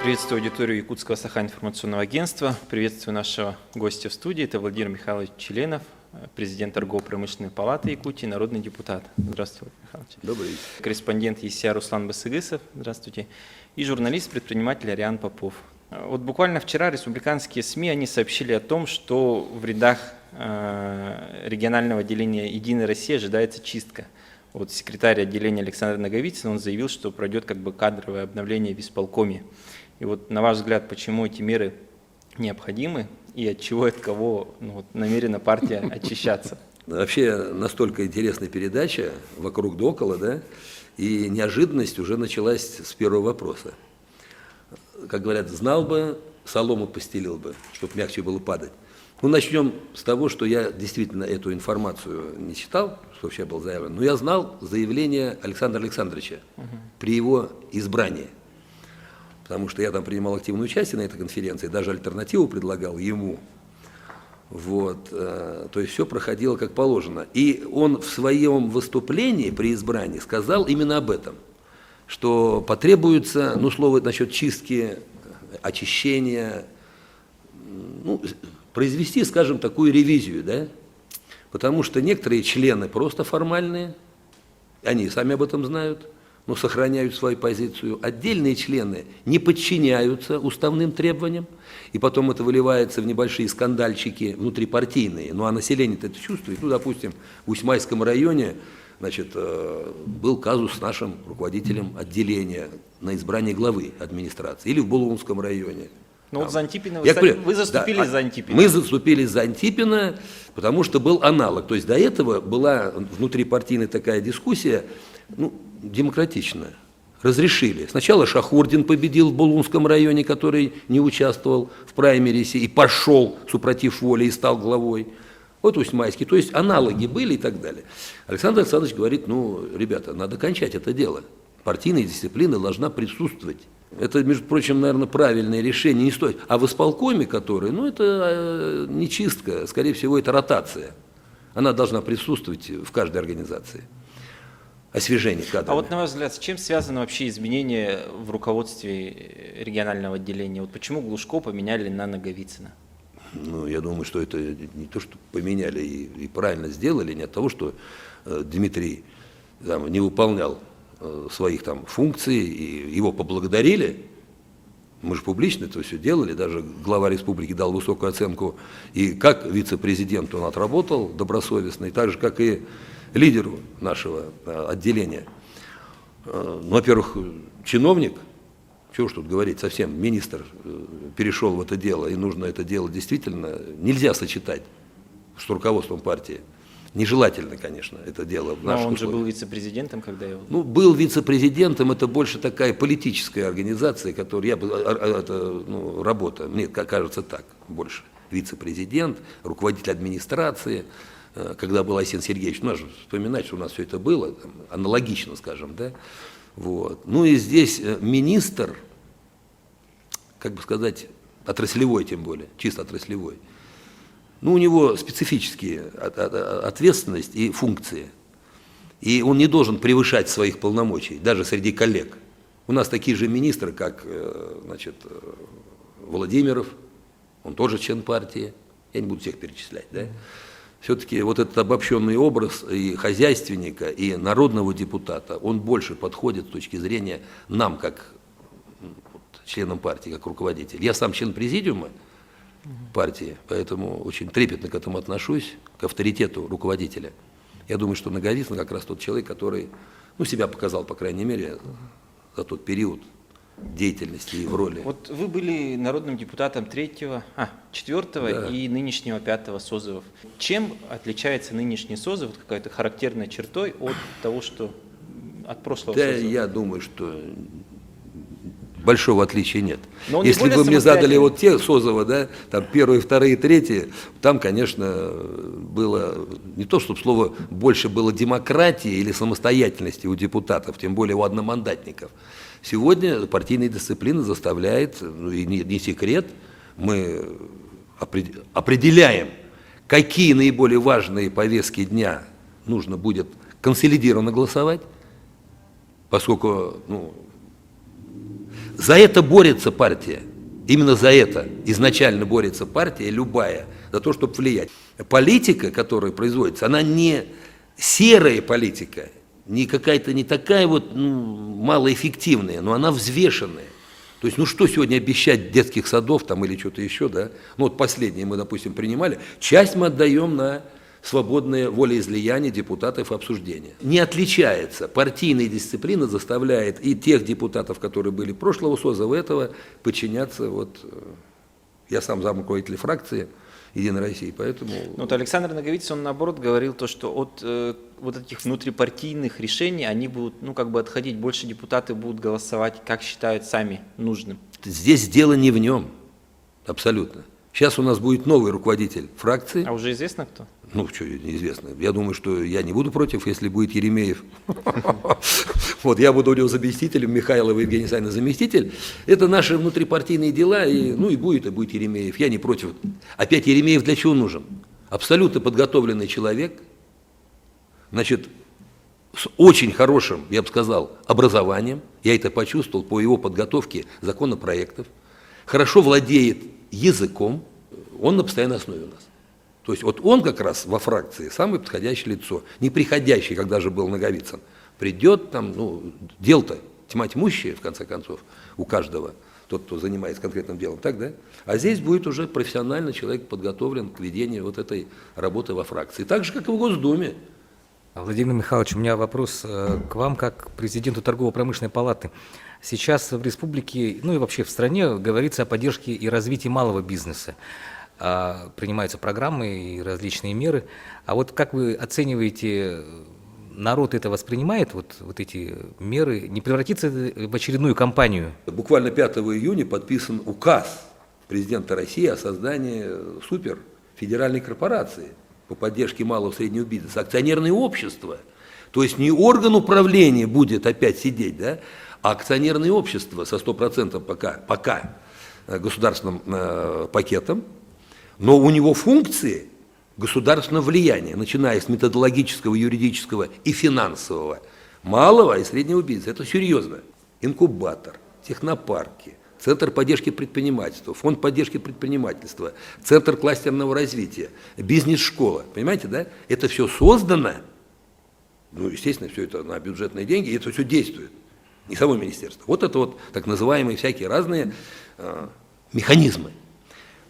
Приветствую аудиторию Якутского Саха-информационного агентства. Приветствую нашего гостя в студии. Это Владимир Михайлович Членов, президент Торгово-промышленной палаты Якутии, народный депутат. Здравствуйте, Владимир Михайлович. Добрый день. Корреспондент ЕСЯ Руслан Басыгысов. Здравствуйте. И журналист-предприниматель Ариан Попов. Вот буквально вчера республиканские СМИ они сообщили о том, что в рядах регионального отделения «Единая Россия» ожидается чистка. Вот секретарь отделения Александр Наговицын, он заявил, что пройдет кадровое обновление в исполкоме. И вот на ваш взгляд, почему эти меры необходимы и от чего, от кого намерена партия очищаться? Вообще настолько интересная передача «Вокруг да около», да, и неожиданность уже началась с первого вопроса. Как говорят, знал бы, солому постелил бы, чтобы мягче было падать. Ну, начнем с того, что я действительно эту информацию не читал, что вообще было заявлено, но я знал заявление Александра Александровича при его избрании. Потому что я там принимал активное участие на этой конференции, даже альтернативу предлагал ему. Вот, то есть все проходило как положено. И он в своем выступлении при избрании сказал именно об этом, что потребуется, ну, слово насчет чистки, очищения, ну, произвести, скажем, такую ревизию, да? Потому что некоторые члены просто формальные, они сами об этом знают, но сохраняют свою позицию. Отдельные члены не подчиняются уставным требованиям, и потом это выливается в небольшие скандальчики внутрипартийные. Ну а население это чувствует. Ну, допустим, в Усьмайском районе, значит, был казус с нашим руководителем отделения на избрание главы администрации, или в Булунском районе. Ну вот за Антипина вы заступились за Антипина. Мы заступились за Антипина, потому что был аналог. То есть до этого была внутрипартийная такая дискуссия, ну, демократичная. Разрешили. Сначала Шахурдин победил в Булунском районе, который не участвовал в праймерисе и пошел супротив воли и стал главой. Вот Усьмайский. То есть аналоги были и так далее. Александр Александрович говорит, ну, ребята, надо кончать это дело. Партийная дисциплина должна присутствовать. Это, между прочим, наверное, правильное решение, не стоит. А в исполкоме, который, ну, это не чистка, скорее всего, это ротация. Она должна присутствовать в каждой организации. Освежение кадрами. А вот, на ваш взгляд, с чем связано вообще изменение в руководстве регионального отделения? Вот почему Глушко поменяли на Наговицына? Ну, я думаю, что это не то, что поменяли и правильно сделали, не от того, что Дмитрий там не выполнял своих там функций, и его поблагодарили. Мы же публично это все делали, даже глава республики дал высокую оценку, и как вице-президент он отработал добросовестно, и так же, как и лидеру нашего отделения. Ну, во-первых, чиновник, чего уж тут говорить, совсем министр перешел в это дело, и нужно это дело действительно, нельзя сочетать с руководством партии. Нежелательно, конечно, это дело. Но он же был вице-президентом, когда его... Ну, был вице-президентом, это больше такая политическая организация, которая, работа, мне кажется так, больше. Вице-президент, руководитель администрации, когда был Айсен Сергеевич, ну, надо вспоминать, что у нас все это было, там, аналогично, скажем, да. Вот. Ну и здесь министр, как бы сказать, отраслевой тем более, чисто отраслевой. Ну, у него специфические ответственность и функции. И он не должен превышать своих полномочий, даже среди коллег. У нас такие же министры, как, значит, Владимиров, он тоже член партии. Я не буду всех перечислять, да. Все-таки вот этот обобщенный образ и хозяйственника, и народного депутата, он больше подходит с точки зрения нам, как членам партии, как руководитель. Я сам член президиума партии, поэтому очень трепетно к этому отношусь, к авторитету руководителя. Я думаю, что Наговицын как раз тот человек, который, ну, себя показал, по крайней мере, за тот период деятельности и в роли. Вот вы были народным депутатом 4 да. и нынешнего 5-го созывов. Чем отличается нынешний созыв, какой-то характерной чертой от того, что от прошлого созыва? Я думаю, что большого отличия нет. Если бы вы мне задали вот те созывы, да, там первые, вторые, третьи, там, конечно, было не то, чтобы слово больше было демократии или самостоятельности у депутатов, тем более у одномандатников. Сегодня партийная дисциплина заставляет, ну и не секрет, мы определяем, какие наиболее важные повестки дня нужно будет консолидированно голосовать, поскольку, ну, за это борется партия. Именно за это изначально борется партия любая, за то, чтобы влиять. Политика, которая производится, она не серая политика, не какая-то не такая вот малоэффективная, но она взвешенная. То есть, ну что сегодня обещать детских садов там или что-то еще, да? Ну вот последнее мы, допустим, принимали, часть мы отдаем на свободное волеизлияние депутатов и обсуждения. Не отличается. Партийная дисциплина заставляет и тех депутатов, которые были прошлого созыва, этого подчиняться. Вот, я сам замруководитель фракции «Единой России», поэтому... Ну, вот Александр Наговицын, он наоборот говорил, то, что от вот этих внутрипартийных решений они будут, ну, как бы отходить, больше депутаты будут голосовать, как считают сами нужным. Здесь дело не в нем, абсолютно. Сейчас у нас будет новый руководитель фракции. А уже известно кто? Ну, что неизвестно. Я думаю, что я не буду против, если будет Еремеев. Вот, я буду у него заместителем, Михайлова Евгений Александрович заместитель. Это наши внутрипартийные дела, и будет Еремеев. Я не против. Опять Еремеев для чего нужен? Абсолютно подготовленный человек, значит, с очень хорошим, я бы сказал, образованием. Я это почувствовал по его подготовке законопроектов. Хорошо владеет языком, он на постоянной основе у нас. То есть вот он как раз во фракции самое подходящее лицо, не приходящий, когда же был Наговицын. Придет там, дел-то тьма тьмущая, в конце концов, у каждого, тот, кто занимается конкретным делом, так, да? А здесь будет уже профессионально человек подготовлен к ведению вот этой работы во фракции. Так же, как и в Госдуме. Владимир Михайлович, у меня вопрос к вам, как к президенту Торгово-промышленной палаты. Сейчас в республике, ну и вообще в стране говорится о поддержке и развитии малого бизнеса. Принимаются программы и различные меры. А вот как вы оцениваете, народ это воспринимает, вот эти меры? Не превратится это в очередную кампанию? Буквально 5 июня подписан указ президента России о создании суперфедеральной корпорации по поддержке малого и среднего бизнеса, акционерное общество. То есть не орган управления будет опять сидеть, да, а акционерное общество со 100% пока государственным пакетом, но у него функции государственного влияния, начиная с методологического, юридического и финансового, малого и среднего бизнеса. Это серьезно. Инкубатор, технопарки, Центр поддержки предпринимательства, Фонд поддержки предпринимательства, Центр кластерного развития, бизнес-школа. Понимаете, да? Это все создано, естественно, все это на бюджетные деньги, и это все действует. Не само министерство. Вот это вот так называемые всякие разные механизмы.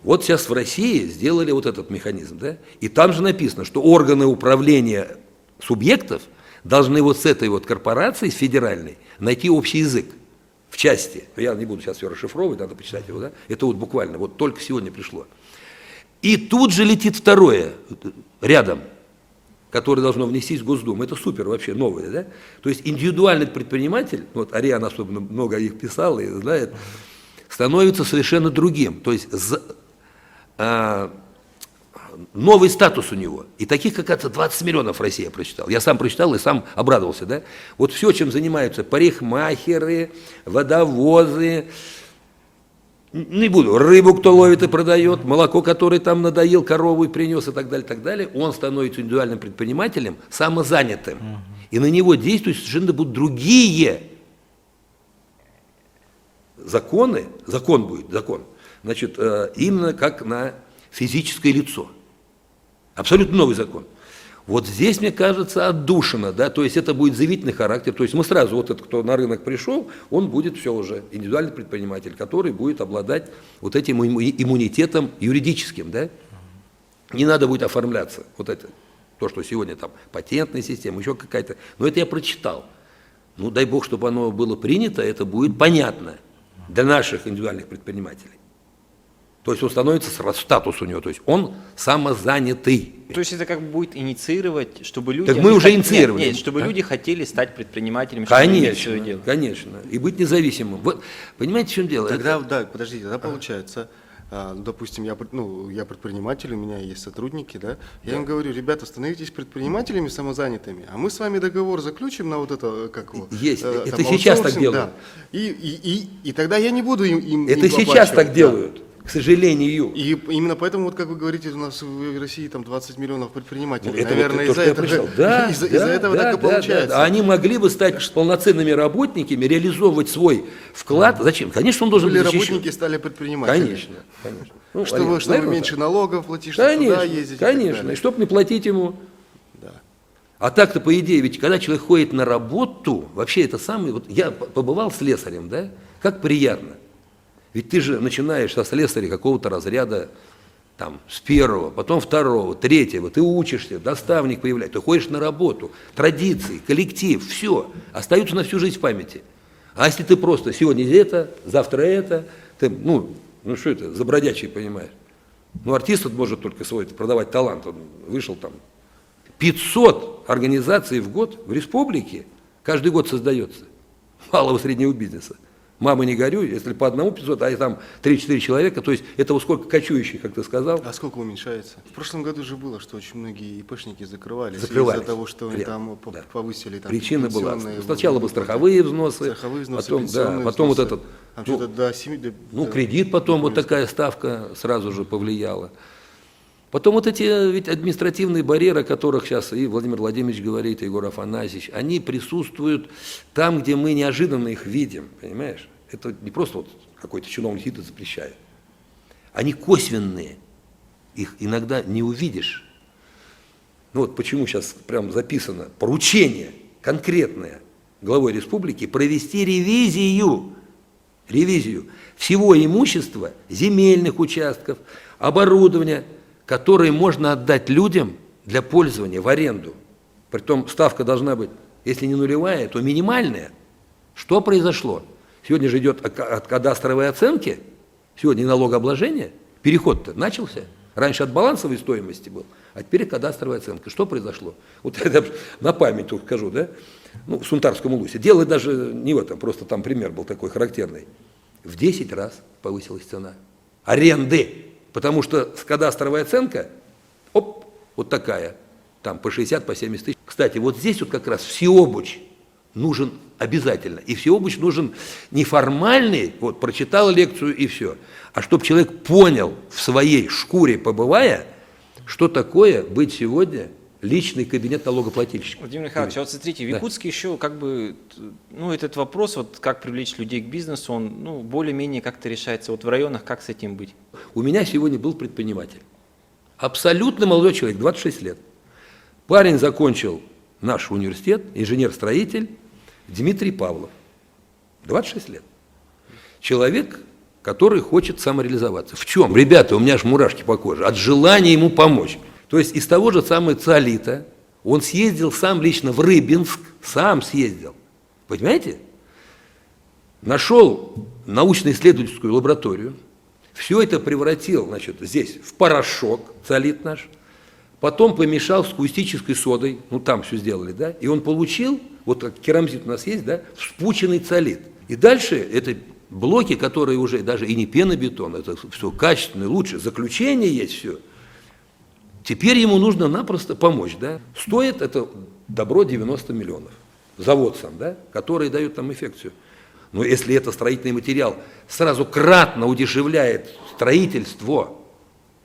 Вот сейчас в России сделали вот этот механизм, да? И там же написано, что органы управления субъектов должны вот с этой вот корпорацией, с федеральной, найти общий язык в части. Я не буду сейчас все расшифровывать, надо почитать его, да? Это вот буквально, вот только сегодня пришло. И тут же летит второе рядом, которое должно внестись в Госдуму. Это супер вообще новое, да? То есть индивидуальный предприниматель, вот Ариан особенно много их писал и знает, становится совершенно другим. То есть новый статус у него. И таких, как 20 миллионов в России я прочитал. Я сам прочитал и сам обрадовался, да? Вот все, чем занимаются парикмахеры, водовозы, не буду, рыбу кто ловит и продает, молоко, которое там надоел, корову и принес и так далее, он становится индивидуальным предпринимателем, самозанятым. И на него действуют совершенно будут другие законы, закон, значит, именно как на физическое лицо. Абсолютно новый закон. Вот здесь, мне кажется, отдушина, да, то есть это будет заявительный характер, то есть мы сразу, вот этот, кто на рынок пришел, он будет все уже, индивидуальный предприниматель, который будет обладать вот этим иммунитетом юридическим, да, не надо будет оформляться, вот это, то, что сегодня там патентная система, еще какая-то, но это я прочитал, дай бог, чтобы оно было принято, это будет понятно для наших индивидуальных предпринимателей. То есть он становится, статус у него, то есть он самозанятый. То есть это как бы будет инициировать, чтобы люди... Так мы уже инициировали. Нет, чтобы люди хотели стать предпринимателями, чтобы иметь свое дело. Конечно, и быть независимым. Вот, понимаете, в чем дело? Тогда, да, подождите, тогда получается, допустим, я предприниматель, у меня есть сотрудники, да, я им говорю, ребята, становитесь предпринимателями самозанятыми, а мы с вами договор заключим на вот это, как его... Есть, это сейчас так делают. Да. И тогда я не буду им это сейчас так делают. к сожалению. И именно поэтому, вот как вы говорите, у нас в России там 20 миллионов предпринимателей. Ну, это Наверное, вот то, из-за что я этого, прочитал. Да, из-за да, этого да, так и да, получается. да. Они могли бы стать полноценными работниками, реализовывать свой вклад. Зачем? Конечно, он должен Были быть защищен. работники, стали предпринимателями. Конечно, конечно. Ну, Чтобы наверное, меньше так. налогов платить, чтобы Конечно, туда ездить. и так конечно. далее. И чтобы не платить ему. Да. А так-то, по идее, ведь когда человек ходит на работу, вообще это самый... Вот я побывал слесарем, да? Как приятно. Ведь ты же начинаешь со слесаря какого-то разряда, там, с первого, потом второго, третьего, ты учишься, наставник появляется, ты ходишь на работу, традиции, коллектив, все, остаются на всю жизнь в памяти. А если ты просто сегодня это, завтра это, ты, ну что это, за бродячий, понимаешь? Ну, артист вот может только свой продавать талант, он вышел там. 500 организаций в год в республике каждый год создается, малого среднего бизнеса. Мама, не горюй, если по одному 500, а там 3-4 человека, то есть это вот сколько кочующих, как ты сказал. А сколько уменьшается? В прошлом году же было, что очень многие ИПшники закрывались Закрывались. из-за того, что они там Да. повысили там, Причина была, пенсионные сначала бы выплаты. страховые взносы, Страховые взносы, потом, да, пенсионные потом вот взносы. этот, Там ну, что-то до 7, ну, кредит потом, вот такая ставка сразу же повлияла. Потом вот эти ведь административные барьеры, о которых сейчас и Владимир Владимирович говорит, и Егор Афанасьевич, они присутствуют там, где мы неожиданно их видим, понимаешь? Это не просто вот какой-то чиновник сидит и запрещает. Они косвенные, их иногда не увидишь. Ну вот почему сейчас прям записано поручение конкретное главой республики провести ревизию всего имущества, земельных участков, оборудования, которые можно отдать людям для пользования в аренду. Притом ставка должна быть, если не нулевая, то минимальная. Что произошло? Сегодня же идет от кадастровой оценки, сегодня налогообложение, переход-то начался. Раньше от балансовой стоимости был, а теперь кадастровая оценка. Что произошло? Вот я на память только скажу, да? Ну, в Сунтарском улусе. Дело даже не в этом, просто там пример был такой характерный. В 10 раз повысилась цена аренды, потому что с кадастровой оценка, вот такая, там по 60, по 70 тысяч. Кстати, вот здесь вот как раз всеобуч нужен обязательно. И всеобуч нужен не формальный, вот прочитал лекцию и все, а чтобы человек понял в своей шкуре побывая, что такое быть сегодня личный кабинет налогоплательщика. Владимир Михайлович, а вот смотрите, в Якутске еще как бы, ну, этот вопрос, вот как привлечь людей к бизнесу, он, ну, более-менее как-то решается. Вот в районах как с этим быть? У меня сегодня был предприниматель. Абсолютно молодой человек, 26 лет. Парень закончил наш университет, инженер-строитель Дмитрий Павлов. 26 лет. Человек, который хочет самореализоваться. В чем? Ребята, у меня аж мурашки по коже. От желания ему помочь. То есть из того же самого циолита он съездил сам лично в Рыбинск, сам съездил. Понимаете? Нашел научно-исследовательскую лабораторию, все это превратил, значит, здесь в порошок, циолит наш, потом помешал с каустической содой, ну там все сделали, да, и он получил, вот как керамзит у нас есть, да, вспученный циолит. И дальше это блоки, которые уже даже и не пенобетон, это все качественное, лучше, заключение есть все. Теперь ему нужно напросто помочь, да. Стоит это добро 90 миллионов. Завод сам, да, который дает там эффекцию. Но если это строительный материал сразу кратно удешевляет строительство,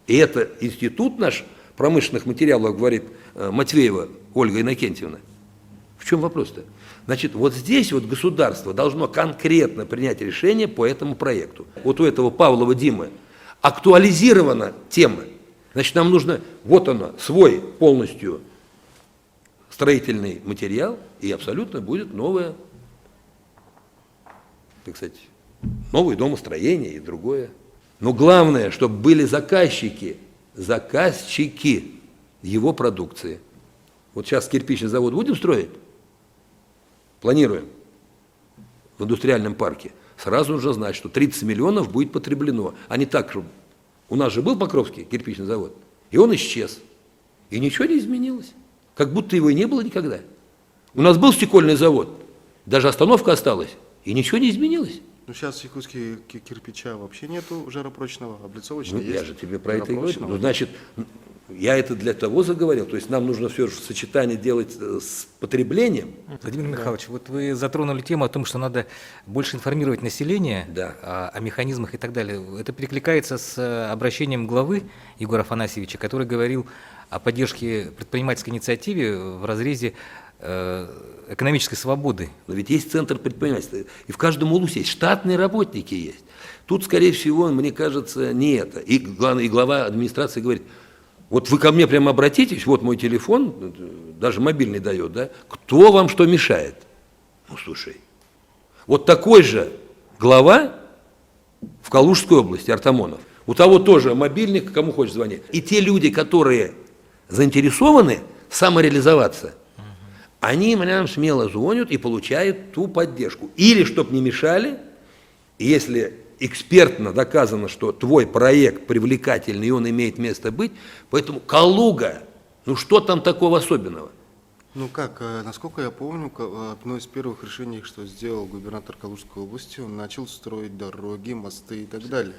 и это институт наш промышленных материалов, говорит Матвеева Ольга Иннокентьевна, в чем вопрос-то? Значит, вот здесь вот государство должно конкретно принять решение по этому проекту. Вот у этого Павлова Димы актуализирована тема. Значит, нам нужно, вот оно, свой полностью строительный материал, и абсолютно будет новое, так сказать, новое домостроение и другое. Но главное, чтобы были заказчики его продукции. Вот сейчас кирпичный завод будем строить? Планируем в индустриальном парке. Сразу нужно знать, что 30 миллионов будет потреблено, а не так, чтобы... У нас же был Покровский кирпичный завод, и он исчез. И ничего не изменилось. Как будто его и не было никогда. У нас был стекольный завод, даже остановка осталась, и ничего не изменилось. Ну, сейчас в Якутске кирпича вообще нету жаропрочного, облицовочного есть. Я же тебе про это и говорю. Жаропрочного. Ну, значит, Я это для того заговорил, то есть нам нужно все же сочетание делать с потреблением. Владимир Михайлович, вот вы затронули тему о том, что надо больше информировать население Да. о механизмах и так далее. Это перекликается с обращением главы Егора Афанасьевича, который говорил о поддержке предпринимательской инициативе в разрезе экономической свободы. Но ведь есть центр предпринимательства, и в каждом улусе есть штатные работники есть. Тут, скорее всего, мне кажется, не это. И глава администрации говорит: вот вы ко мне прямо обратитесь, вот мой телефон, даже мобильный дает, да, кто вам что мешает? Ну, слушай, вот такой же глава в Калужской области, Артамонов, у того тоже мобильник, кому хочешь звонить. И те люди, которые заинтересованы самореализоваться, они нам смело звонят и получают ту поддержку. Или, чтобы не мешали, если экспертно доказано, что твой проект привлекательный и он имеет место быть, поэтому Калуга, ну что там такого особенного? Ну как, насколько я помню, одно из первых решений, что сделал губернатор Калужской области, он начал строить дороги, мосты и так далее.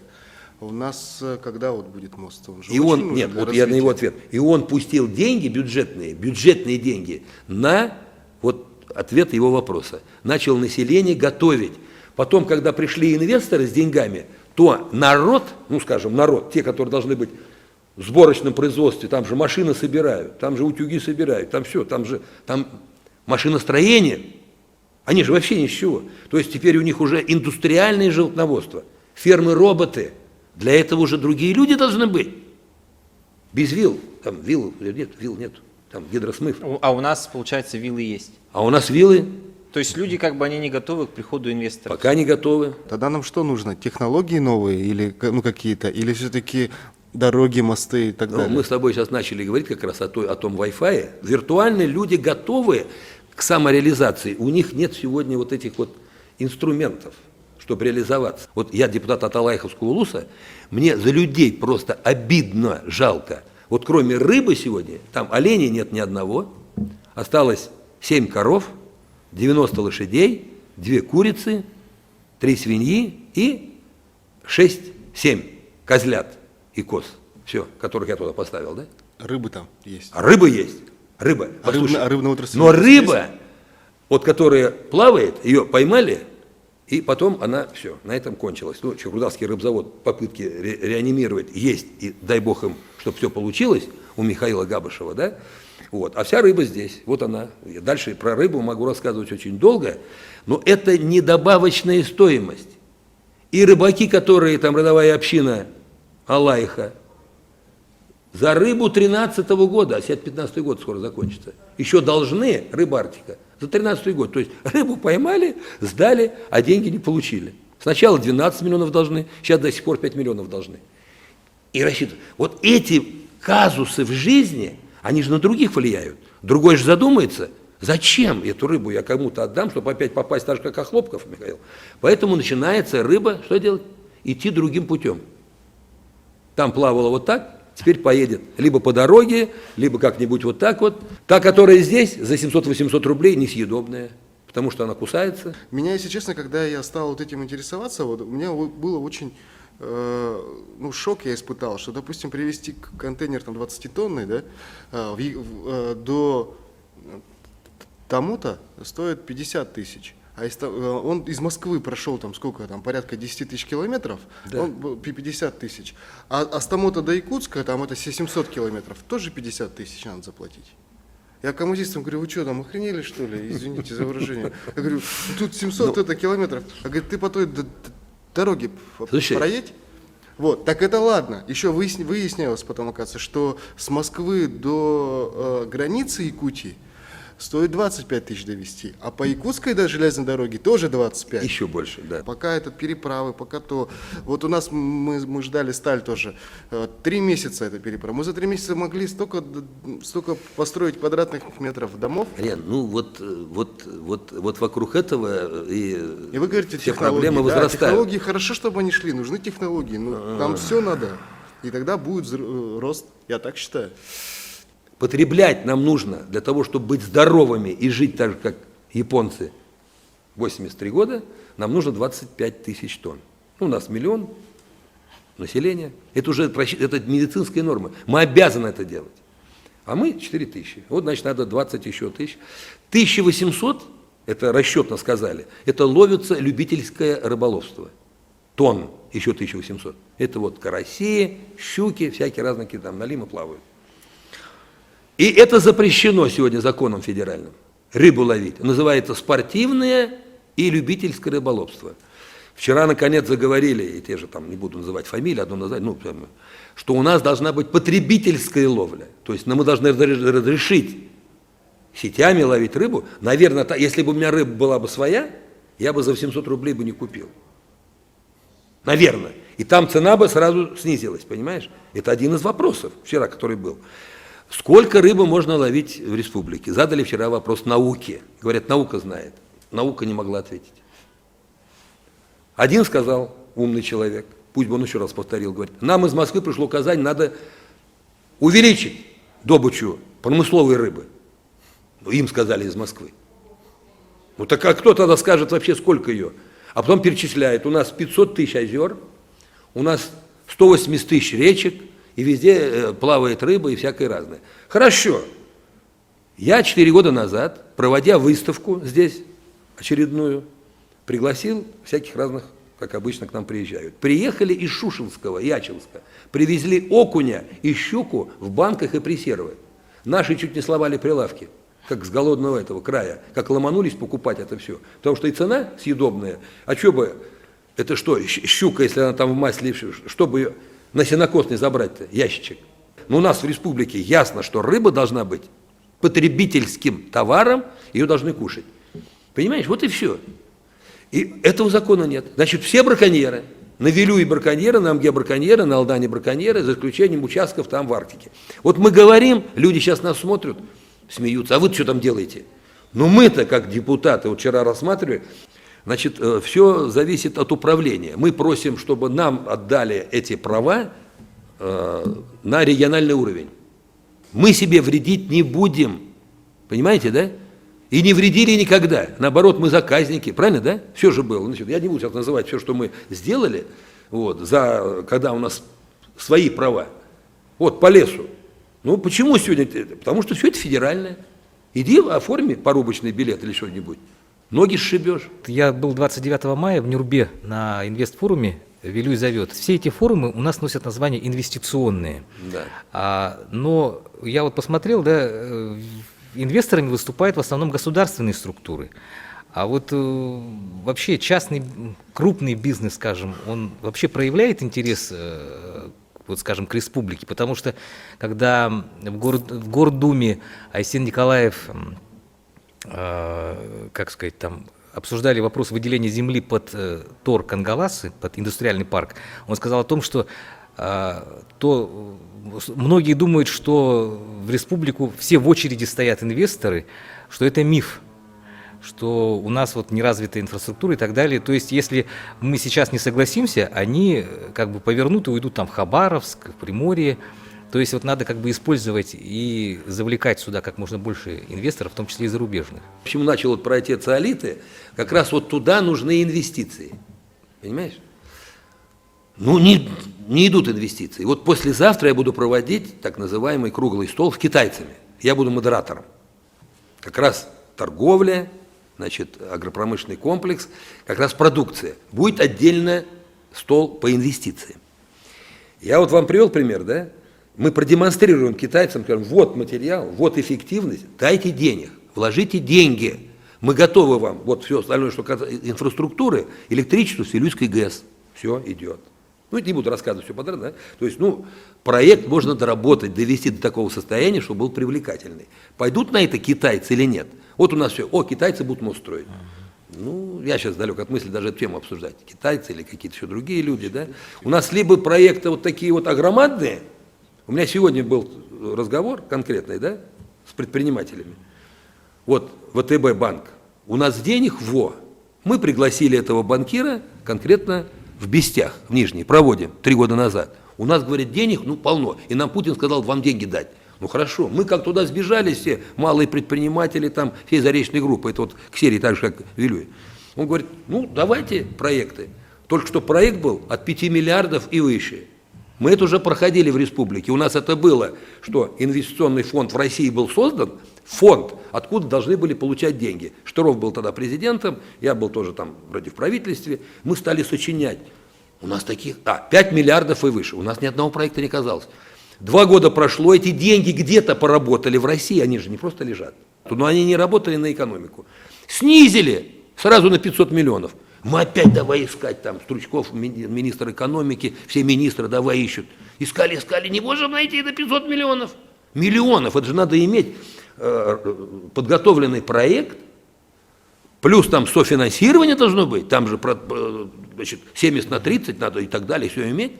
У нас когда вот будет мост? Он же И очень он, нужен нет, для вот я на его развития. ответ, и он пустил деньги бюджетные деньги на вот ответ его вопроса. Начал население готовить. Потом, когда пришли инвесторы с деньгами, то народ, ну скажем, народ, те, которые должны быть в сборочном производстве, там же машины собирают, там же утюги собирают, там все, там машиностроение, они же вообще ни с чего. То есть теперь у них уже индустриальное животноводство, фермы-роботы, для этого уже другие люди должны быть. Без вил, там вил нет, там гидросмыв. А у нас, получается, виллы есть. А у нас виллы То есть люди как бы они не готовы к приходу инвесторов. пока не готовы. Тогда нам что нужно? Технологии новые или ну, какие-то? Или все-таки дороги, мосты и так Ну, далее? мы с тобой сейчас начали говорить как раз о том Wi-Fi. Виртуальные люди готовы к самореализации. У них нет сегодня вот этих вот инструментов, чтобы реализоваться. Вот я депутат от Алайховского улуса, мне за людей просто обидно, жалко. Вот кроме рыбы сегодня, там оленей нет ни одного, осталось 7 коров, 90 лошадей, 2 курицы, 3 свиньи и 6-7 козлят и коз. Все, которых я туда поставил, да? Рыбы там есть. А рыба есть. Рыба. А Послушай, рыбная отрасль но есть? рыба, вот которая плавает, ее поймали, и потом она, все, на этом кончилась. Ну, Чехрудавский рыбзавод попытки реанимировать есть, и дай бог им, чтобы все получилось у Михаила Габышева, да? Вот. А вся рыба здесь, вот она. Я дальше про рыбу могу рассказывать очень долго, но это не добавочная стоимость. И рыбаки, которые, там, родовая община Алайха, за рыбу 13-го года, а 15-й год скоро закончится, еще должны, рыба Арктика, за 13-й год. То есть рыбу поймали, сдали, а деньги не получили. Сначала 12 миллионов должны, сейчас до сих пор 5 миллионов должны. И рассчитывают. Вот эти казусы в жизни, они же на других влияют. Другой же задумается, зачем эту рыбу я кому-то отдам, чтобы опять попасть так же, как Охлопков, Михаил. Поэтому начинается рыба, что делать? Идти другим путем. Там плавала вот так, теперь поедет либо по дороге, либо как-нибудь вот так вот. Та, которая здесь, за 700-800 рублей, несъедобная, потому что она кусается. Меня, если честно, когда я стал вот этим интересоваться, вот, у меня было очень, ну, шок я испытал, что, допустим, привезти контейнер там 20-тонный, да, до тому-то стоит 50 тысяч. А он из Москвы прошел там сколько там, порядка 10 тысяч километров, Да. он был 50 тысяч. А с Тамота до Якутска, там это 700 километров, тоже 50 тысяч надо заплатить. Я коммунистам говорю, вы что, там охренели что ли, извините за выражение. Я говорю, тут 700 это километров. А говорит, ты по той дороге Слушай. проедь. Вот, так это ладно. Еще выяснилось потом, оказывается, что с Москвы до границы Якутии стоит 25 тысяч довести, а по якутской железной дороге тоже 25. Еще больше, да. Пока это переправы, пока то. Вот у нас мы ждали сталь тоже. 3 месяца это переправа. Мы за 3 месяца могли столько построить квадратных метров домов. Лен, ну вот вокруг этого и вы говорите, все технологии. проблемы Да, возрастают. технологии, хорошо, чтобы они шли, нужны технологии. Ну, там все надо. И тогда будет рост, я так считаю. Потреблять нам нужно для того, чтобы быть здоровыми и жить так же, как японцы 83 года, нам нужно 25 тысяч тонн. Ну, у нас 1 миллион населения. Это уже это медицинская норма. Мы обязаны это делать. А мы 4 тысячи. Вот, значит, надо 20 еще тысяч. 1800, это расчетно сказали, это ловится любительское рыболовство. Тонн, еще 1800. Это вот караси, щуки, всякие разные там налимы плавают. И это запрещено сегодня законом федеральным. Рыбу ловить. Называется спортивное и любительское рыболовство. Вчера, наконец, заговорили, и те же там, не буду называть фамилии, одно назвать, что у нас должна быть потребительская ловля. То есть мы должны разрешить сетями ловить рыбу. Наверное, если бы у меня рыба была бы своя, я бы за 800 рублей бы не купил. Наверное. И там цена бы сразу снизилась, понимаешь? Это один из вопросов вчера, который был. Сколько рыбы можно ловить в республике? Задали вчера вопрос науке. Говорят, наука знает. Наука не могла ответить. Один сказал, умный человек, пусть бы он еще раз повторил, говорит, нам из Москвы пришло указание, надо увеличить добычу промысловой рыбы. Ну, им сказали из Москвы. Ну так а кто тогда скажет вообще, сколько ее? А потом перечисляет, у нас 500 тысяч озер, у нас 180 тысяч речек, и везде плавает рыба и всякое разное. Хорошо. Я 4 года назад, проводя выставку здесь, очередную, пригласил всяких разных, как обычно, к нам приезжают. Приехали из Шушинского, Ячинска, привезли окуня и щуку в банках и пресервы. Наши чуть не сломали прилавки, как с голодного этого края, как ломанулись покупать это все. Потому что и цена съедобная. А что бы, это что, щука, если она там в масле, чтобы ее на сенокос не забрать-то, ящичек. Но у нас в республике ясно, что рыба должна быть потребительским товаром, ее должны кушать. Понимаешь, вот и все. И этого закона нет. Значит, все браконьеры, на Вилюе браконьеры, на Амге браконьеры, на Алдане браконьеры, за исключением участков там в Арктике. Вот мы говорим, люди сейчас нас смотрят, смеются, а вы что там делаете? Ну мы-то, как депутаты, вот вчера рассматривали, значит, все зависит от управления. Мы просим, чтобы нам отдали эти права на региональный уровень. Мы себе вредить не будем. Понимаете, да? И не вредили никогда. Наоборот, мы заказники. Правильно, да? Все же было. Значит, я не буду сейчас называть все, что мы сделали, вот, когда у нас свои права. Вот, по лесу. Ну, почему сегодня? Потому что все это федеральное. Иди оформи порубочный билет или что-нибудь. Ноги сшибешь. Я был 29 мая в Нюрбе на инвестфоруме «Вилюй зовет». Все эти форумы у нас носят название инвестиционные. Да. Но я вот посмотрел, да, инвесторами выступают в основном государственные структуры. А вот вообще частный крупный бизнес, скажем, он вообще проявляет интерес, вот, скажем, к республике, потому что когда в Гордуме Айсен Николаев, как сказать, там обсуждали вопрос выделения земли под ТОР Кангаласы, под индустриальный парк, он сказал о том, что многие думают, что в республику все в очереди стоят инвесторы, что это миф, что у нас вот неразвитая инфраструктура и так далее. То есть, если мы сейчас не согласимся, они как бы повернут и уйдут там в Хабаровск, в Приморье. То есть, вот надо как бы использовать и завлекать сюда как можно больше инвесторов, в том числе и зарубежных. Почему начал вот про эти циолиты? Как раз вот туда нужны инвестиции. Понимаешь? Ну, не идут инвестиции. Вот послезавтра я буду проводить так называемый круглый стол с китайцами. Я буду модератором. Как раз торговля, значит, агропромышленный комплекс, как раз продукция. Будет отдельно стол по инвестициям. Я вот вам привел пример, да? Мы продемонстрируем китайцам, скажем, вот материал, вот эффективность, дайте денег, вложите деньги. Мы готовы вам, вот все остальное, что касается инфраструктуры, электричество с Вилюйской ГЭС. Все идет. Ну, это не буду рассказывать все подряд, да? То есть, ну, проект можно доработать, довести до такого состояния, чтобы был привлекательный. Пойдут на это китайцы или нет? Вот у нас все, китайцы будут мост строить. Ну, я сейчас далек от мысли даже эту тему обсуждать. Китайцы или какие-то еще другие люди, да? У нас либо проекты вот такие вот огромадные. У меня сегодня был разговор конкретный, да, с предпринимателями. Вот ВТБ банк. У нас денег Мы пригласили этого банкира конкретно в Бестях, в Нижний, проводим 3 года назад. У нас, говорят, денег, полно. И нам Путин сказал, вам деньги дать. Ну хорошо, мы как туда сбежали все, малые предприниматели, там, всей заречной группы, это вот Ксерий, так же, как Вилюй. Он говорит, давайте проекты. Только что проект был от 5 миллиардов и выше. Мы это уже проходили в республике. У нас это было, что инвестиционный фонд в России был создан, фонд, откуда должны были получать деньги. Штыров был тогда президентом, я был тоже там вроде в правительстве. Мы стали сочинять. У нас таких, 5 миллиардов и выше. У нас ни одного проекта не оказалось. 2 года прошло, эти деньги где-то поработали в России, они же не просто лежат. Но они не работали на экономику. Снизили сразу на 500 миллионов. Мы опять давай искать, там, Стручков, министр экономики, все министры давай ищут. Искали, не можем найти до 500 миллионов. Миллионов, это же надо иметь подготовленный проект, плюс там софинансирование должно быть, там же, значит, 70/30 надо и так далее, все иметь.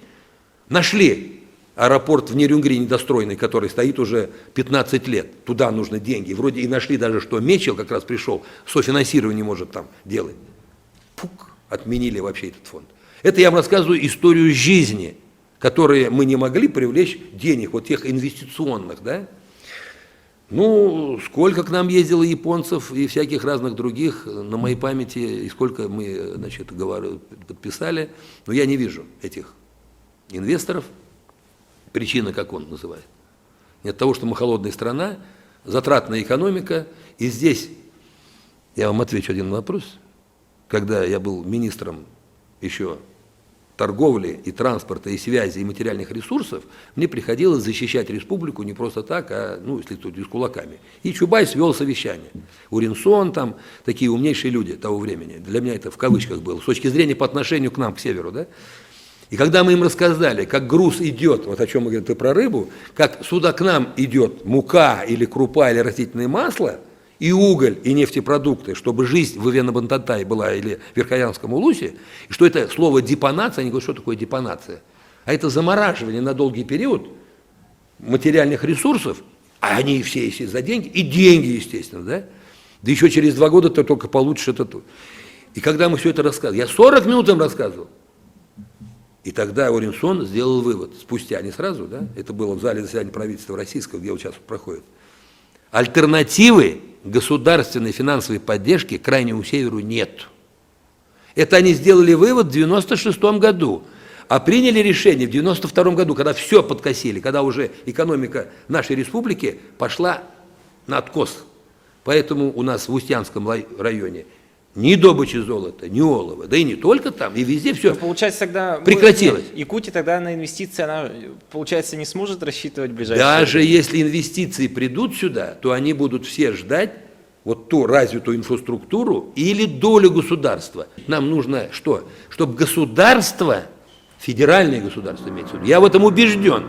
Нашли аэропорт в Нерюнгри недостроенный, который стоит уже 15 лет, туда нужны деньги. Вроде и нашли даже, что Мечел как раз пришел, софинансирование не может там делать. Пук, отменили вообще этот фонд. Это я вам рассказываю историю жизни, которые мы не могли привлечь денег, вот тех инвестиционных, да. Ну, сколько к нам ездило японцев и всяких разных других, на моей памяти, и сколько мы, значит, подписали, но я не вижу этих инвесторов. Причина, как он называет? Не от того, что мы холодная страна, затратная экономика, и здесь, я вам отвечу один вопрос. Когда я был министром еще торговли и транспорта, и связи, и материальных ресурсов, мне приходилось защищать республику не просто так, а, ну, если тут, с кулаками. И Чубайс вел совещание. Уринсон, там, такие умнейшие люди того времени. Для меня это в кавычках было, с точки зрения по отношению к нам, к северу, да. И когда мы им рассказали, как груз идет, вот о чем мы говорим, ты про рыбу, как сюда к нам идет мука или крупа или растительное масло, и уголь, и нефтепродукты, чтобы жизнь в Ивено-Бантантай была или в Верхоянском Улусе, и что это слово депонация, они говорят, что такое депонация? А это замораживание на долгий период материальных ресурсов, а они все за деньги, и деньги, естественно, да? Да еще через 2 года ты только получишь это. И когда мы все это рассказывали, я 40 минут им рассказывал, и тогда Уринсон сделал вывод, спустя, не сразу, да, это было в зале заседания правительства российского, где вот сейчас проходит, альтернативы государственной финансовой поддержки крайнему северу нет. Это они сделали вывод в 1996 году, а приняли решение в 1992 году, когда все подкосили, когда уже экономика нашей республики пошла на откос. Поэтому у нас в Устьянском районе ни добычи золота, ни олова, да и не только там, и везде все получается, тогда прекратилось. Якутия тогда на инвестиции, она, получается, не сможет рассчитывать в ближайшее Даже время? если инвестиции придут сюда, то они будут все ждать вот ту развитую инфраструктуру или долю государства. Нам нужно что? Чтобы государство, федеральное государство имеется в виду, я в этом убежден,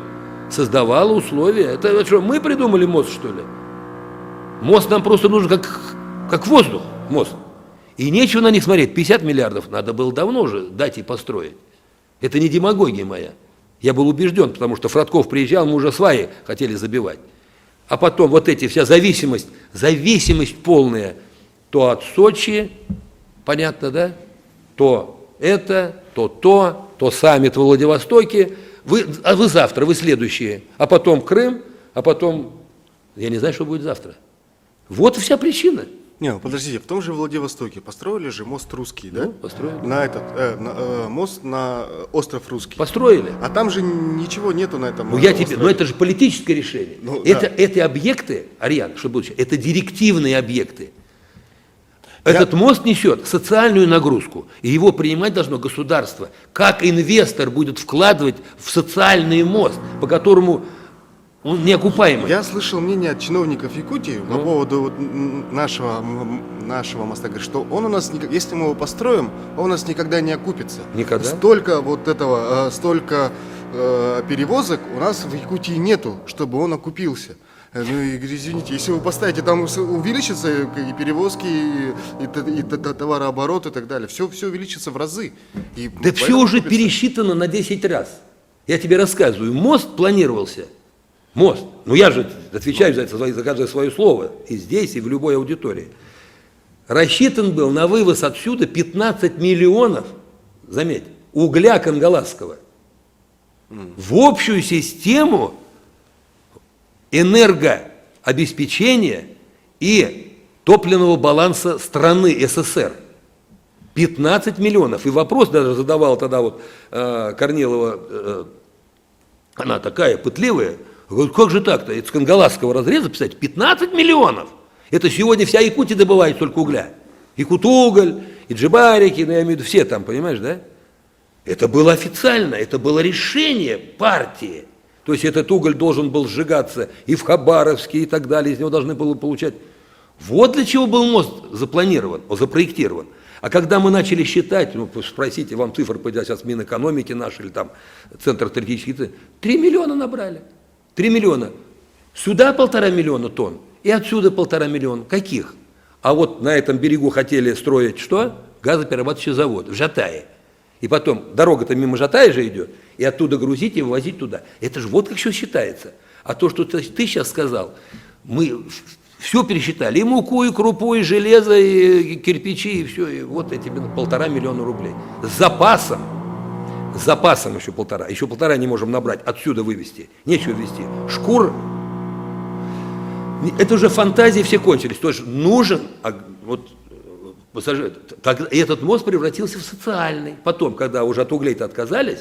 создавало условия. Это что, мы придумали мост, что ли? Мост нам просто нужен как воздух, мост. И нечего на них смотреть, 50 миллиардов надо было давно уже дать и построить. Это не демагогия моя. Я был убежден, потому что Фродков приезжал, мы уже сваи хотели забивать. А потом вот эти вся зависимость полная, то от Сочи, понятно, да? То это, то саммит в Владивостоке. Вы завтра, вы следующие. А потом Крым, а потом, я не знаю, что будет завтра. Вот и вся причина. Не, подождите, в том же Владивостоке построили же мост русский, да? Построили. Мост на остров Русский. Построили. А там же ничего нету на этом. Ну, это же политическое решение. Ну, Эти объекты, Ариан, чтобы было, это директивные объекты. Этот мост несет социальную нагрузку, и его принимать должно государство. Как инвестор будет вкладывать в социальный мост, по которому он неокупаемый? Я слышал мнение от чиновников Якутии по поводу вот нашего моста, говорит, что он у нас, если мы его построим, он у нас никогда не окупится. Никогда? Столько перевозок у нас в Якутии нету, чтобы он окупился. Ну и говорю, извините, если вы поставите, там увеличатся и перевозки, и товарооборот и так далее. Все увеличится в разы. Да все уже пересчитано на 10 раз. Я тебе рассказываю, мост планировался. Мост. Ну я же отвечаю за каждое свое слово. И здесь, и в любой аудитории. Рассчитан был на вывоз отсюда 15 миллионов, заметь, угля кангаласского в общую систему энергообеспечения и топливного баланса страны СССР. 15 миллионов. И вопрос даже задавала тогда вот Корнилова, она такая пытливая, говорит, как же так-то, это с Кангаласского разреза писать 15 миллионов. Это сегодня вся Якутия добывает столько угля. Якутуголь, и Джибарики, ну, я имею в виду все там, понимаешь, да? Это было официально, это было решение партии. То есть этот уголь должен был сжигаться и в Хабаровске и так далее, из него должны были получать. Вот для чего был мост запланирован, запроектирован. А когда мы начали считать, ну, спросите, вам цифры пойдет сейчас Минэкономики наш или там Центр стратегических, 3 миллиона набрали. 3 миллиона. Сюда 1,5 миллиона тонн и отсюда 1,5 миллиона. Каких? А вот на этом берегу хотели строить что? Газоперерабатывающий завод в Жатае. И потом, дорога-то мимо Жатая же идет, и оттуда грузить и вывозить туда. Это же вот как все считается. А то, что ты сейчас сказал, мы все пересчитали, и муку, и крупу, и железо, и кирпичи, и все, и вот эти 1,5 миллиона рублей. С запасом еще 1,5, еще 1,5 не можем набрать, отсюда вывезти, нечего везти. Шкур, это уже фантазии все кончились, то есть нужен, вот, пассажир, и этот мост превратился в социальный. Потом, когда уже от углей-то отказались,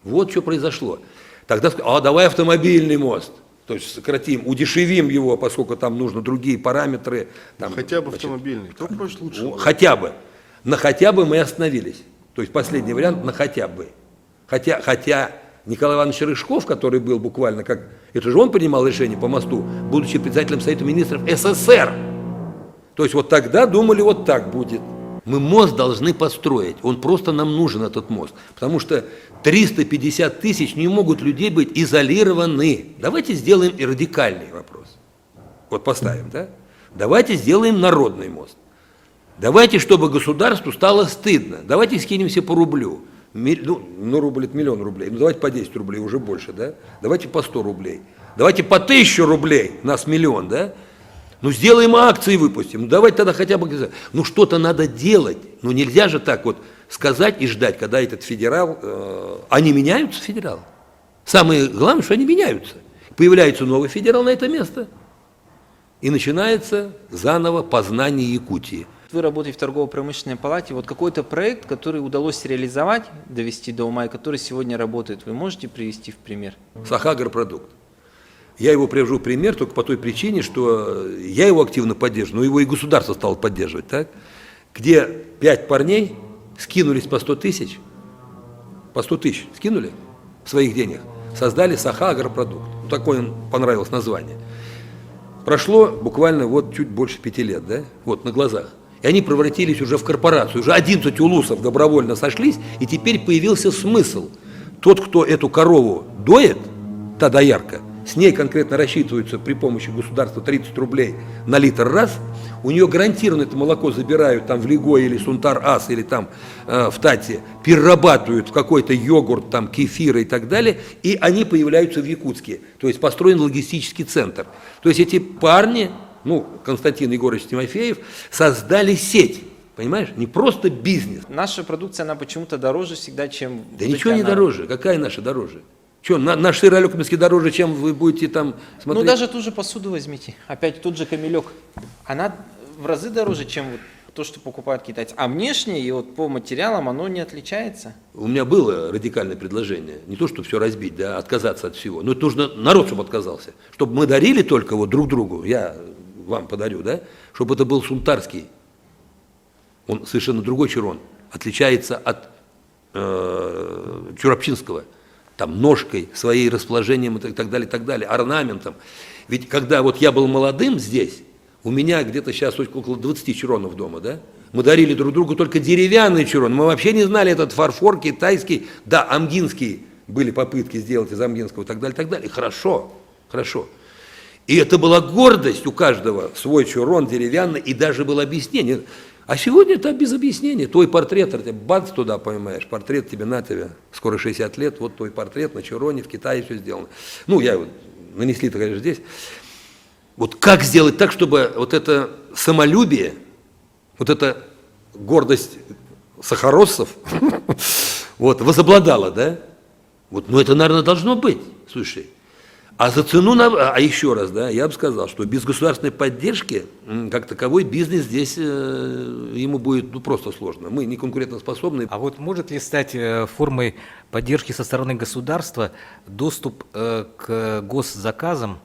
вот что произошло. Тогда сказали, давай автомобильный мост. То есть сократим, удешевим его, поскольку там нужны другие параметры. Там, хотя бы автомобильный. Кто хочет лучше? Хотя бы. На хотя бы мы остановились. То есть последний вариант на хотя бы. Хотя Николай Иванович Рыжков, который был буквально как... Это же он принимал решение по мосту, будучи председателем Совета министров СССР. То есть вот тогда думали, вот так будет. Мы мост должны построить, он просто нам нужен, этот мост. Потому что 350 тысяч не могут людей быть изолированы. Давайте сделаем и радикальный вопрос. Вот поставим, да? Давайте сделаем народный мост. Давайте, чтобы государству стало стыдно. Давайте скинемся по рублю. Ну, рубль это миллион рублей. Ну, давайте по 10 рублей, уже больше, да? Давайте по 100 рублей. Давайте по 1000 рублей, нас миллион, да? Ну, сделаем акции, выпустим. Ну, давайте тогда хотя бы... Ну, что-то надо делать. Ну, нельзя же так вот сказать и ждать, когда этот федерал... Они меняются, федералы. Самое главное, что они меняются. Появляется новый федерал на это место. И начинается заново познание Якутии. Вы работаете в торгово-промышленной палате. Вот какой-то проект, который удалось реализовать, довести до ума, и который сегодня работает, вы можете привести в пример? Сахагропродукт. Я его привожу в пример только по той причине, что я его активно поддерживаю, но его и государство стало поддерживать, так? Где 5 парней скинулись по 100 тысяч скинули своих денег, создали Сахагропродукт. Вот такое им понравилось название. Прошло буквально вот чуть больше 5 лет, да? Вот на глазах. И они превратились уже в корпорацию. Уже 11 улусов добровольно сошлись, и теперь появился смысл. Тот, кто эту корову доет, та доярка, с ней конкретно рассчитываются при помощи государства 30 рублей на литр раз, у нее гарантированно это молоко забирают там в Лигой или Сунтар-Ас или там в Тате, перерабатывают в какой-то йогурт, там кефир и так далее, и они появляются в Якутске. То есть построен логистический центр. То есть эти парни, Константин Егорович Тимофеев, создали сеть. Понимаешь? Не просто бизнес. Наша продукция, она почему-то дороже всегда, чем... Да ничего не дороже. Какая наша дороже? Что, наш сыр алекумский дороже, чем вы будете там смотреть? Ну, даже ту же посуду возьмите. Опять тот же камелек. Она в разы дороже, чем вот то, что покупают китайцы. А внешне и вот по материалам оно не отличается. У меня было радикальное предложение. Не то, что все разбить, да, отказаться от всего. Но это нужно народ, чтобы отказался. Чтобы мы дарили только вот друг другу. Я вам подарю, да? Чтобы это был сунтарский. Он совершенно другой чурон. Отличается от чурапчинского. Там ножкой, своей расположением и так далее, орнаментом. Ведь когда вот я был молодым здесь, у меня где-то сейчас около 20 чуронов дома, да? Мы дарили друг другу только деревянный чурон. Мы вообще не знали этот фарфор китайский, да, амгинский, были попытки сделать из амгинского и так далее, так далее. Хорошо, хорошо. И это была гордость у каждого, свой чурон деревянный, и даже было объяснение. А сегодня это без объяснения. Твой портрет, бац туда, понимаешь, портрет тебе, на тебе, скоро 60 лет, вот твой портрет на чуроне, в Китае все сделано. Нанесли-то, конечно, здесь. Вот как сделать так, чтобы вот это самолюбие, вот эта гордость сахароссов, вот, возобладала, да? Вот, это, наверное, должно быть, слушай. А за цену, а еще раз, да, я бы сказал, что без государственной поддержки как таковой бизнес здесь ему будет просто сложно. Мы не конкурентоспособны. А вот может ли стать формой поддержки со стороны государства доступ к госзаказам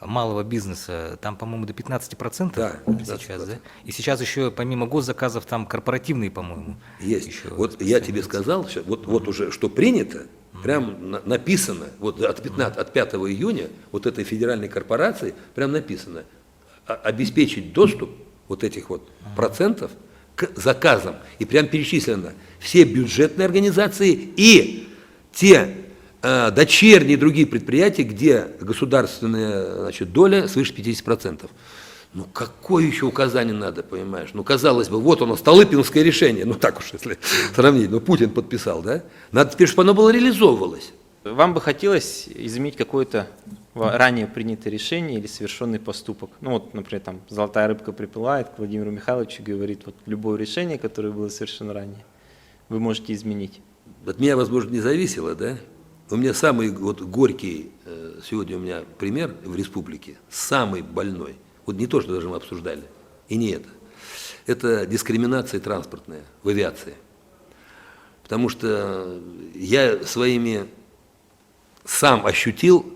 малого бизнеса? Там, по-моему, до 15% Да, сейчас, 15%. да? И сейчас еще помимо госзаказов там корпоративные, по-моему. Есть. еще Вот я тебе сказал, вот уже что принято, прям написано, вот от 5 июня вот этой федеральной корпорации прям написано, обеспечить доступ вот этих вот процентов к заказам. И прям перечислено все бюджетные организации и те дочерние другие предприятия, где государственная, значит, доля свыше 50%. Ну, какое еще указание надо, понимаешь? Ну, казалось бы, вот оно, Столыпинское решение, ну, так уж, если сравнить, ну, Путин подписал, да? Надо теперь, чтобы оно было реализовывалось. Вам бы хотелось изменить какое-то ранее принятое решение или совершенный поступок? Ну вот, например, там золотая рыбка приплывает к Владимиру Михайловичу и говорит, вот любое решение, которое было совершено ранее, вы можете изменить. От меня, возможно, не зависело, да? У меня самый вот горький, сегодня у меня пример в республике, самый больной. Вот не то, что даже мы обсуждали, и не это. Это дискриминация транспортная в авиации. Потому что я своими сам ощутил,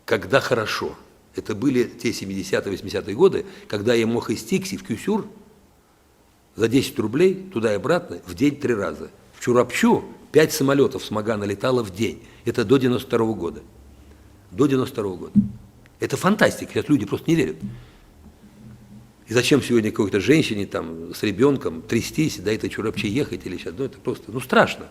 когда хорошо. Это были те 70-е, 80-е годы, когда я мог из Тикси в Кюсюр за 10 рублей туда и обратно в день 3 раза. В Чурапчу 5 самолетов с Магана летало в день. Это до 92 года. До 92 года. Это фантастика, сейчас люди просто не верят. И зачем сегодня какой-то женщине там, с ребенком трястись, до этой Чурапчи ехать или сейчас, ну это просто, ну страшно.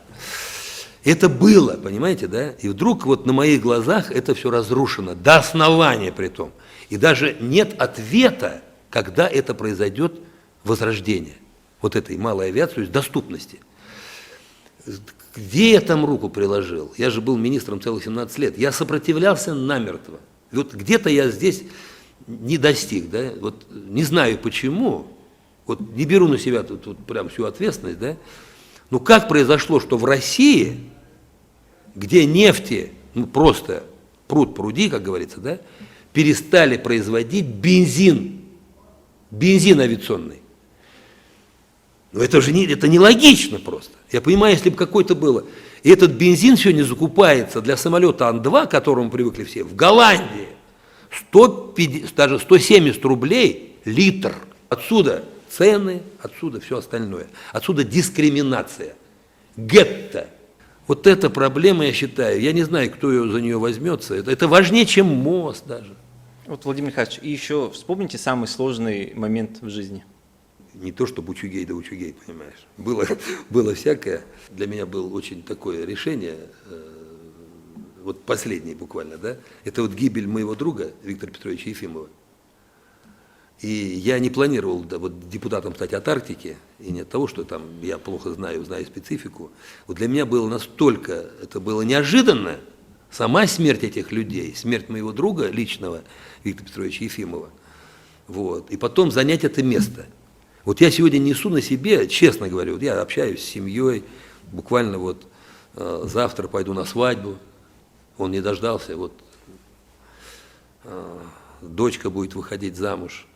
Это было, понимаете, да? И вдруг вот на моих глазах это все разрушено, до основания при том. И даже нет ответа, когда это произойдет возрождение вот этой малой авиации, то есть доступности. Где я там руку приложил? Я же был министром целых 17 лет. Я сопротивлялся намертво. И вот где-то я здесь не достиг, да? Вот не знаю почему, вот не беру на себя тут прям всю ответственность, да? Но как произошло, что в России, где нефти, ну просто пруд пруди, как говорится, да, перестали производить бензин авиационный. Но это же это нелогично просто. Я понимаю, если бы какой-то было. И этот бензин сегодня закупается для самолета Ан-2, к которому привыкли все, в Голландии. 150, даже 170 рублей литр. Отсюда цены, отсюда все остальное. Отсюда дискриминация. Гетто. Вот эта проблема, я считаю, я не знаю, кто за нее возьмется. Это важнее, чем мост даже. Вот, Владимир Михайлович, и еще вспомните самый сложный момент в жизни. Не то, что Бучугей да Учугей, понимаешь. Было всякое. Для меня было очень такое решение, вот последнее буквально, да, это вот гибель моего друга Виктора Петровича Ефимова. И я не планировал вот, депутатом стать от Арктики, и не от того, что там я плохо знаю специфику. Вот для меня было настолько, это было неожиданно, сама смерть этих людей, смерть моего друга личного, Виктора Петровича Ефимова, вот, и потом занять это место. Вот я сегодня несу на себе, честно говорю, вот я общаюсь с семьей, буквально вот завтра пойду на свадьбу, он не дождался, вот дочка будет выходить замуж,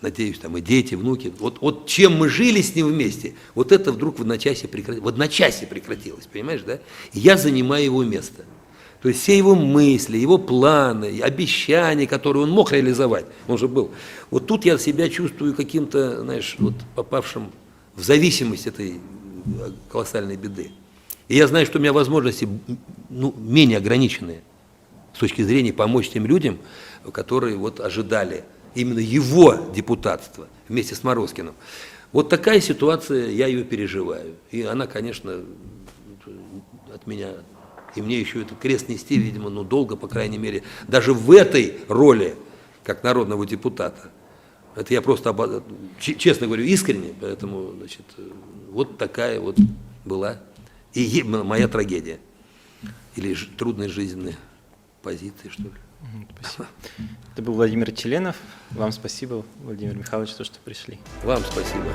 надеюсь, там и дети, внуки. Вот чем мы жили с ним вместе, вот это вдруг в одночасье прекратилось, понимаешь, да? И я занимаю его место. То есть все его мысли, его планы, обещания, которые он мог реализовать, он же был. Вот тут я себя чувствую каким-то, знаешь, вот попавшим в зависимость этой колоссальной беды. И я знаю, что у меня возможности менее ограниченные с точки зрения помочь тем людям, которые вот ожидали именно его депутатства вместе с Морозкиным. Вот такая ситуация, я ее переживаю. И она, конечно, от меня... И мне еще этот крест нести, видимо, долго, по крайней мере, даже в этой роли, как народного депутата. Это я просто, честно говорю, искренне, поэтому, значит, вот такая вот была и моя трагедия. Или трудные жизненные позиции, что ли. Спасибо. Это был Владимир Членов. Вам спасибо, Владимир Михайлович, за то, что пришли. Вам спасибо.